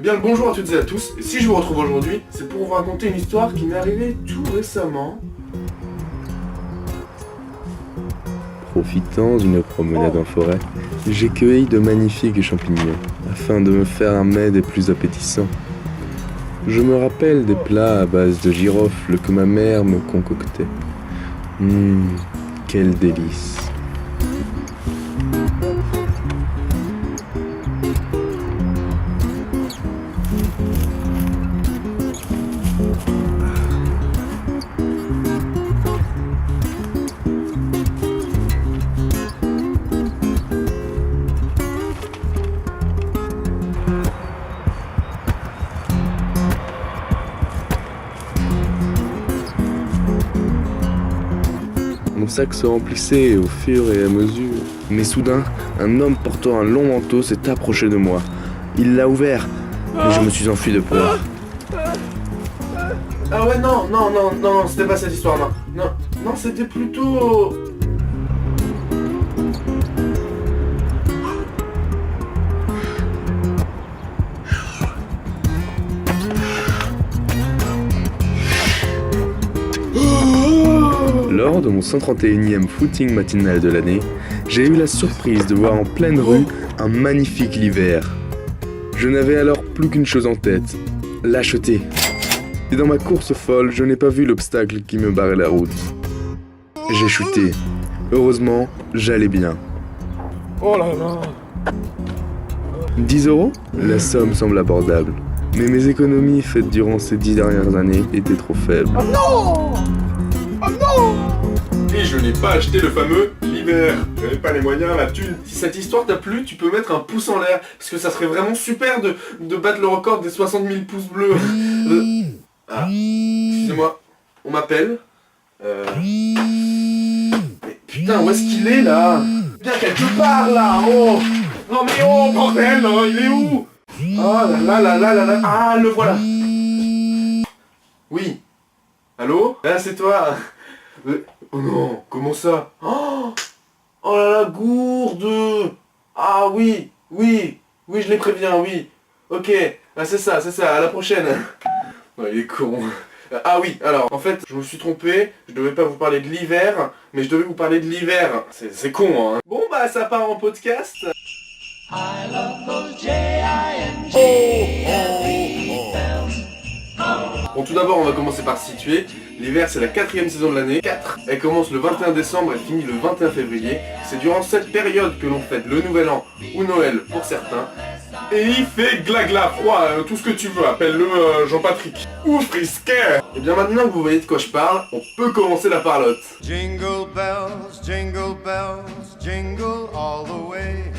Bien le bonjour à toutes et à tous, et si je vous retrouve aujourd'hui, c'est pour vous raconter une histoire qui m'est arrivée tout récemment. Profitant d'une promenade en forêt, j'ai cueilli de magnifiques champignons, afin de me faire un mets des plus appétissants. Je me rappelle des plats à base de girofle que ma mère me concoctait. Quel délice! Mon sac se remplissait au fur et à mesure. Mais soudain, un homme portant un long manteau s'est approché de moi. Il l'a ouvert, mais je me suis enfui de peur. Ah ouais, non, c'était pas cette histoire, non, c'était plutôt... Lors de mon 131e footing matinal de l'année, j'ai eu la surprise de voir en pleine rue un magnifique liver. Je n'avais alors plus qu'une chose en tête, l'acheter. Et dans ma course folle, je n'ai pas vu l'obstacle qui me barrait la route. J'ai chuté. Heureusement, j'allais bien. Oh là là. 10 €? La somme semble abordable. Mais mes économies faites durant ces 10 dernières années étaient trop faibles. Oh non! Oh non! Et je n'ai pas acheté le fameux l'hiver. J'avais pas les moyens, la thune. Si cette histoire t'a plu, tu peux mettre un pouce en l'air. Parce que ça serait vraiment super de battre le record des 60 000 pouces bleus. Ah, excusez-moi. On m'appelle. Mais putain, où est-ce qu'il est là? Bien quelque part là, oh! Non mais oh, bordel, hein, il est où? Oh là. Ah, le voilà. Oui. Allô? Ah, c'est toi. Oh non, comment ça? Oh là là, gourde. Ah oui, je les préviens, oui. Ok, ah, c'est ça, à la prochaine. Ouais, il est con. Ah oui, alors, en fait, je me suis trompé, je devais pas vous parler de l'hiver, mais je devais vous parler de l'hiver. C'est con, hein. Bon, bah, ça part en podcast. I love those Bon, tout d'abord, on va commencer par se situer. L'hiver, c'est la 4e saison de l'année. 4. Elle commence le 21 décembre et finit le 21 février. C'est durant cette période que l'on fête le Nouvel An ou Noël pour certains. Et il fait glagla, froid, tout ce que tu veux, appelle-le Jean-Patrick. Ou frisquet. Et bien maintenant que vous voyez de quoi je parle, on peut commencer la parlotte. Jingle bells, jingle all the way.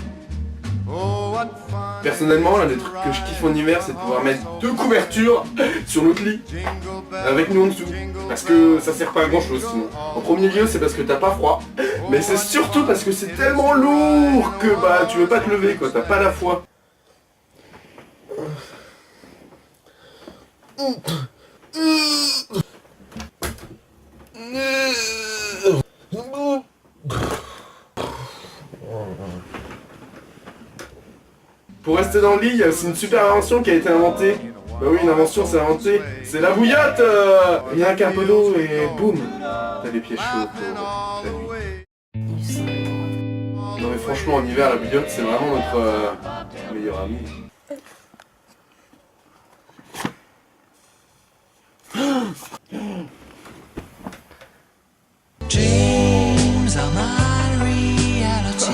Oh, what fun. Personnellement, l'un des trucs que je kiffe en hiver, c'est de pouvoir mettre 2 couvertures sur notre lit, avec nous en dessous, parce que ça sert pas à grand chose sinon. En premier lieu, c'est parce que t'as pas froid, mais c'est surtout parce que c'est tellement lourd que bah tu veux pas te lever quoi, t'as pas la foi. Pour rester dans le lit, il y a aussi une super invention qui a été inventée. Bah oui, une invention c'est inventé. C'est la bouillotte. Rien qu'un peu d'eau et boum, t'as les pieds chauds pour la nuit. Non mais franchement, en hiver, la bouillotte c'est vraiment notre meilleur ami. Dreams are my reality.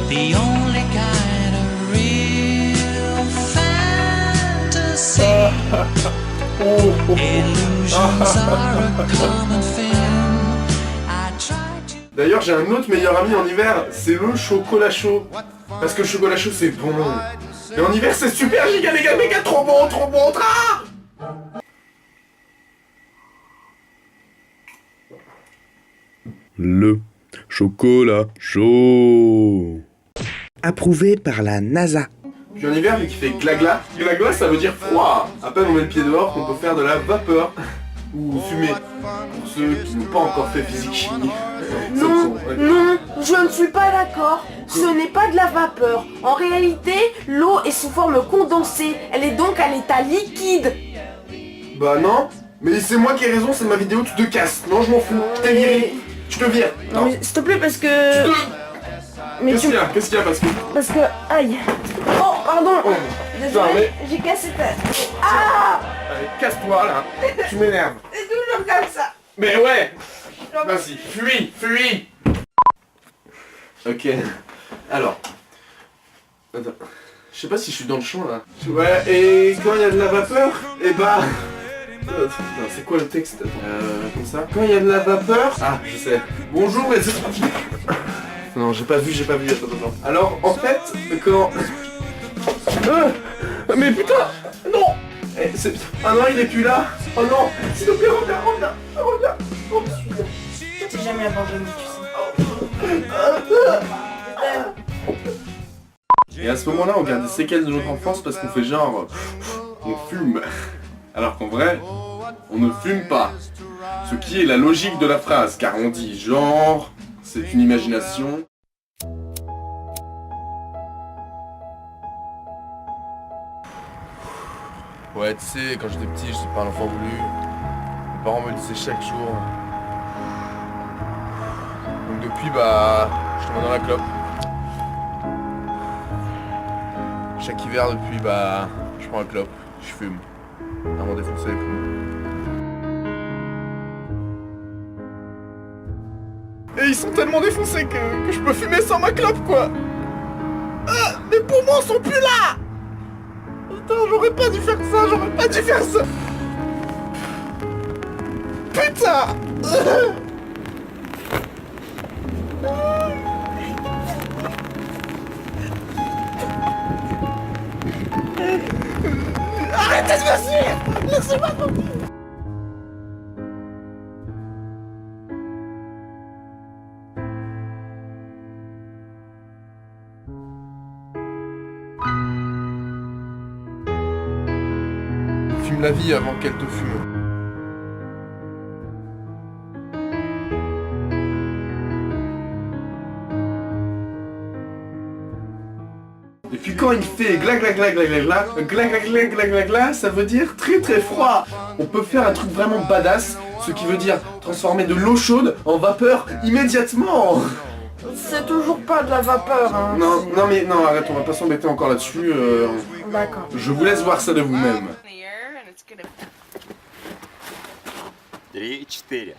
The only kind of real fantasy. Illusions are a common thing. I try to... D'ailleurs, j'ai un autre meilleur ami en hiver, c'est le chocolat chaud. Parce que le chocolat chaud c'est bon. Et en hiver c'est super giga méga trop bon. Ah Le chocolat chaud. Approuvé par la NASA. Puis en hiver, vu qu'il fait glagla, glagla ça veut dire froid. À peine on met le pied dehors qu'on peut faire de la vapeur. Ou fumer. Pour ceux qui n'ont pas encore fait physique chimie. Non, je ne suis pas d'accord. Ce n'est pas de la vapeur. En réalité, l'eau est sous forme condensée. Elle est donc à l'état liquide. Bah non. Mais c'est moi qui ai raison, c'est ma vidéo, tu te casses. Non, je m'en fous. Je t'ai viré. Je te vire. Non mais s'il te plaît parce que... Mais Qu'est-ce qu'il y a? Qu'est-ce qu'il y a parce que... Parce que... Aïe. Oh, pardon. Oh, Désolé, mais- j'ai cassé ta... Ah. Allez, casse-toi là. Tu m'énerves. C'est toujours comme ça. Mais ouais. Vas-y, fuis, fuis. Ok. Alors. Attends. Je sais pas si je suis dans le champ là. Ouais, et quand il y a de la vapeur, et bah... Putain, c'est quoi le texte? Comme ça. Quand il y a de la vapeur... Ah, je sais. Bonjour les... Non, j'ai pas vu, attends. Alors, en fait, quand... mais putain. Non. Ah non, il est plus là. Oh non. S'il te plaît, reviens. Oh, J'ai jamais abandonné, tu sais. et à ce moment-là, on garde des séquelles de notre enfance parce qu'on fait genre... on fume. Alors qu'en vrai, on ne fume pas. Ce qui est la logique de la phrase, car on dit genre... c'est une imagination. Ouais, tu sais, quand j'étais petit, j'étais pas un enfant voulu. Mes parents me disaient chaque jour. Donc depuis, bah, je tombe dans la clope. Chaque hiver depuis, bah, je prends la clope, je fume. Vraiment défoncé les poumons. Et ils sont tellement défoncés que je peux fumer sans ma clope, quoi. Ah, mes poumons sont plus là. Putain, j'aurais pas dû faire ça, Putain. Arrêtez de me suivre. Laissez-moi tranquille. Fume la vie avant qu'elle te fume. Et puis quand il fait gla, ça veut dire très très froid. On peut faire un truc vraiment badass, ce qui veut dire transformer de l'eau chaude en vapeur immédiatement. C'est toujours pas de la vapeur, hein. Non, arrête, on va pas s'embêter encore là-dessus. D'accord. Je vous laisse voir ça de vous-même. 3, 4.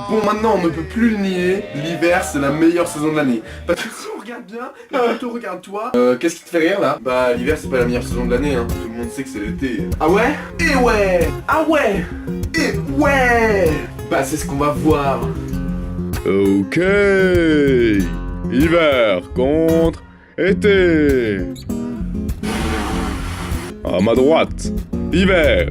Bon, maintenant on ne peut plus le nier, l'hiver c'est la meilleure saison de l'année. Parce que si on regarde bien, et plutôt regarde-toi, qu'est-ce qui te fait rire là? Bah l'hiver c'est pas la meilleure saison de l'année, hein. Tout le monde sait que c'est l'été. Ah ouais? Et ouais! Ah ouais! Et ouais! Bah c'est ce qu'on va voir. Ok. Hiver contre été. À ma droite, hiver.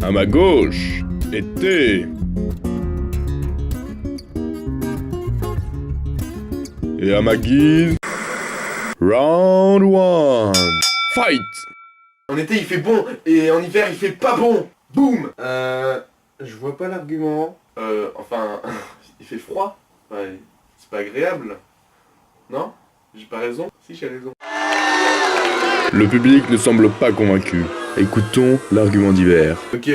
À ma gauche, été. Et à ma guise, round one. Fight. En été il fait bon, et en hiver il fait pas bon. Boum! Je vois pas l'argument. Enfin, il fait froid. Ouais, c'est pas agréable. Non? J'ai pas raison? Si, j'ai raison. Le public ne semble pas convaincu. Écoutons l'argument d'hiver. Ok,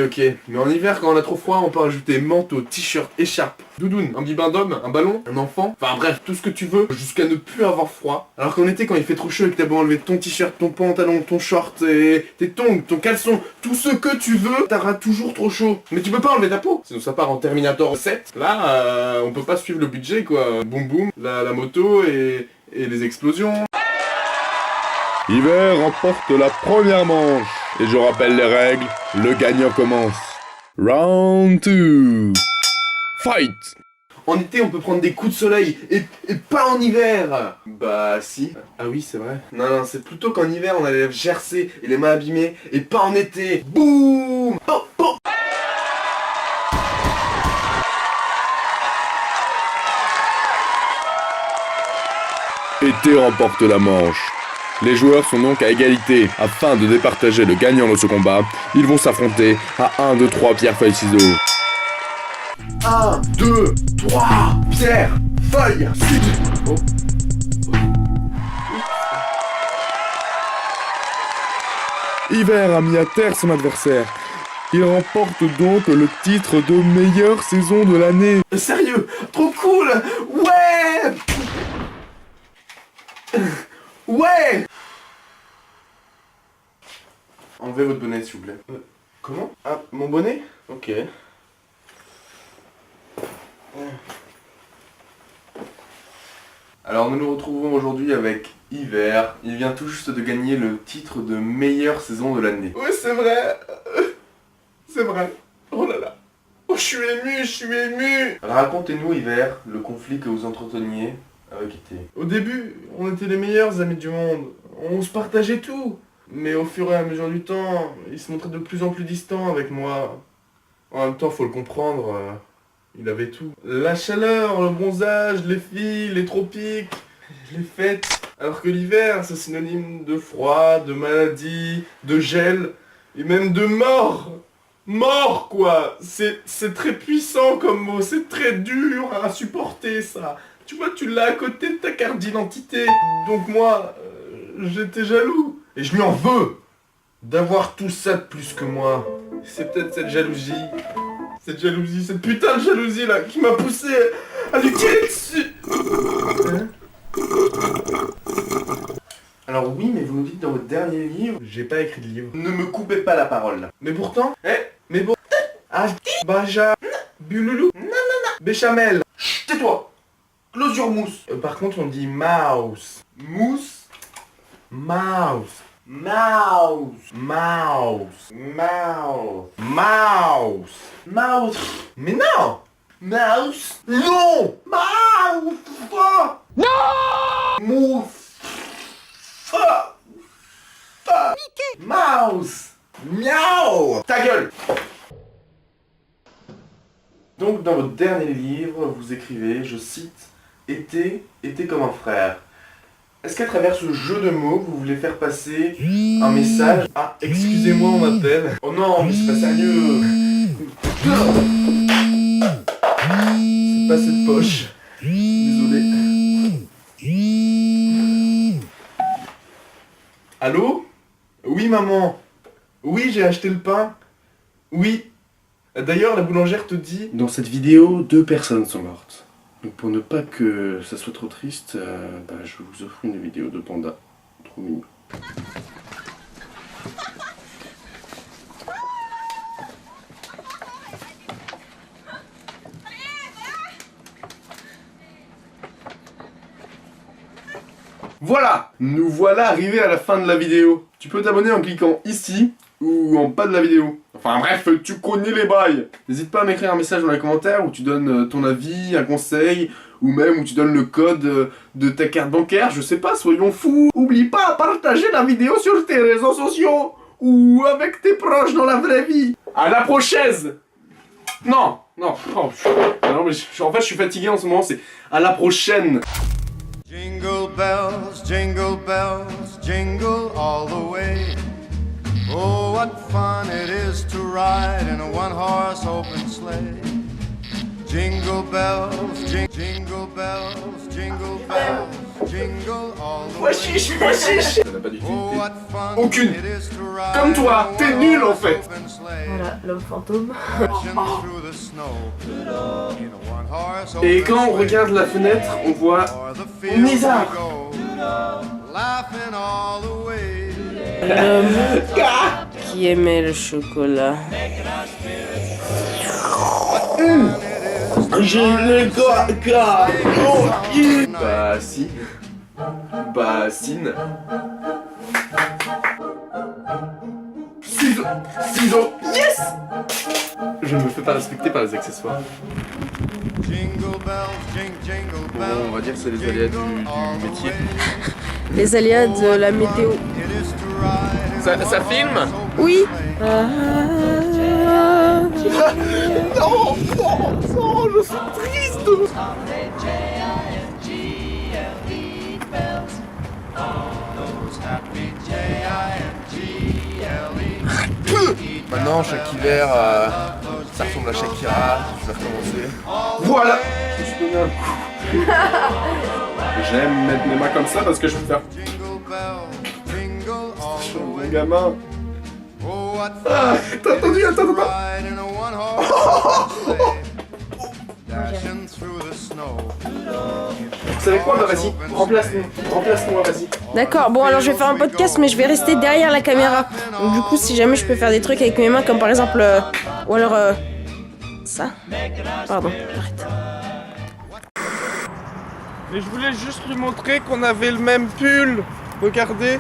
mais en hiver quand on a trop froid on peut rajouter manteau, t-shirt, écharpe, doudoune, un petit bain d'homme, un ballon, un enfant, enfin bref, tout ce que tu veux jusqu'à ne plus avoir froid. Alors qu'en été quand il fait trop chaud et que t'as beau enlever ton t-shirt, ton pantalon, ton short, et tes tongs, ton caleçon, tout ce que tu veux, t'auras toujours trop chaud. Mais tu peux pas enlever ta peau, sinon ça part en Terminator 7. Là, on peut pas suivre le budget quoi. Boum boum, la moto et les explosions. Hiver remporte la première manche. Et je rappelle les règles, le gagnant commence. Round 2. Fight. En été, on peut prendre des coups de soleil, et pas en hiver. Bah si. Ah oui, c'est vrai. Non, c'est plutôt qu'en hiver, on a les lèvres gercées et les mains abîmées, et pas en été. Boum. Oh, oh. Été remporte la manche. Les joueurs sont donc à égalité. Afin de départager le gagnant de ce combat, ils vont s'affronter à 1, 2, 3, pierre, feuille, ciseaux. 1, 2, 3, pierre, feuille, ciseaux. Oh. Hiver a mis à terre son adversaire. Il remporte donc le titre de meilleure saison de l'année. Sérieux, trop cool. Ouais. Ouais. Enlevez votre bonnet s'il vous plaît. Comment? Ah, mon bonnet? Ok. Alors nous nous retrouvons aujourd'hui avec Hiver. Il vient tout juste de gagner le titre de meilleure saison de l'année. Oui, c'est vrai. C'est vrai. Oh là là. Oh, je suis ému. Racontez-nous, Hiver, le conflit que vous entreteniez avec été. Au début, on était les meilleurs amis du monde. On se partageait tout. Mais au fur et à mesure du temps, il se montrait de plus en plus distant avec moi. En même temps, faut le comprendre, il avait tout. La chaleur, le bronzage, les filles, les tropiques, les fêtes. Alors que l'hiver, c'est synonyme de froid, de maladie, de gel, et même de mort. Mort, quoi. C'est très puissant comme mot, c'est très dur à supporter, ça. Tu vois, tu l'as à côté de ta carte d'identité. Donc moi, j'étais jaloux. Et je lui en veux d'avoir tout ça de plus que moi. C'est peut-être cette jalousie, cette putain de jalousie là, qui m'a poussé à lui tirer dessus. Hein? Alors oui, mais vous nous dites dans votre dernier livre... J'ai pas écrit de livre. Ne me coupez pas la parole là. Mais pourtant... mais bon... Ah, Baja... Buloulou... Béchamel... Chut, tais-toi. Close your mousse. Par contre, on dit mouse. Mousse. Mouse. Mouse. Mouse. Mouse. Mouse. Mouse. Mais non. Mouse. Non. Mouse. Non. Mouse. Mouse. Miaou. Ta gueule. Donc dans votre dernier livre, vous écrivez, je cite, Été comme un frère. Est-ce qu'à travers ce jeu de mots, vous voulez faire passer un message? Ah, excusez-moi, on m'appelle. Oh non, mais c'est pas sérieux. C'est pas cette poche. Désolé. Allô? Oui, maman. Oui, j'ai acheté le pain. Oui. D'ailleurs, la boulangère te dit... Dans cette vidéo, 2 personnes sont mortes. Donc pour ne pas que ça soit trop triste, je vous offre une vidéo de panda. Trop mignon. Voilà! Nous voilà arrivés à la fin de la vidéo. Tu peux t'abonner en cliquant ici ou en bas de la vidéo. Enfin bref, tu connais les bails. N'hésite pas à m'écrire un message dans les commentaires où tu donnes ton avis, un conseil, ou même où tu donnes le code de ta carte bancaire, je sais pas, soyons fous. Oublie pas à partager la vidéo sur tes réseaux sociaux, ou avec tes proches dans la vraie vie. À la prochaine. Non, non, oh, non mais en fait je suis fatigué en ce moment, c'est à la prochaine. Jingle bells, jingle all the way. Oh, what fun it is to ride in a one-horse open sleigh. Jingle bells, jingle bells, jingle bells, jingle all the way. Ça n'a pas d'utilité. Oh, what fun Aucune. it is to ride Comme toi, in a t'es nul en one-horse fait. open sleigh. Voilà, l'homme fantôme. Marching through the snow in a one-horse Et open quand on sleigh. regarde la fenêtre, on voit O'er the fields Nizar. we go, laughing all the way. Qui aimait le chocolat. J'ai le caca. Bah si. Bassine. Ciseaux. Yes. Je ne me fais pas respecter par les accessoires. Jingle bells, jingle Bon, bells. on va dire que c'est les aléas du métier. Les aléas de la météo. It is to ride in Ça, a ça filme? one-horse open Oui. sleigh. Non, je suis triste. Maintenant, chaque hiver, ça ressemble à Shakira, je vais recommencer. Voilà, je me suis donné un coup. J'aime mettre mes mains comme ça parce que je peux faire Jingle bells, jingle all the mon way. gamin. Oh, what Ah, t'as entendu, attends. ride in a one-horse open sleigh. Dashing through the snow. Vous savez quoi, bah vas-y, remplace-moi, vas-y. D'accord, bon alors je vais faire un podcast mais je vais rester derrière la caméra. Donc du coup si jamais je peux faire des trucs avec mes mains comme par exemple... ou alors... ça. Pardon, j'arrête. Mais je voulais juste lui montrer qu'on avait le même pull. Regardez.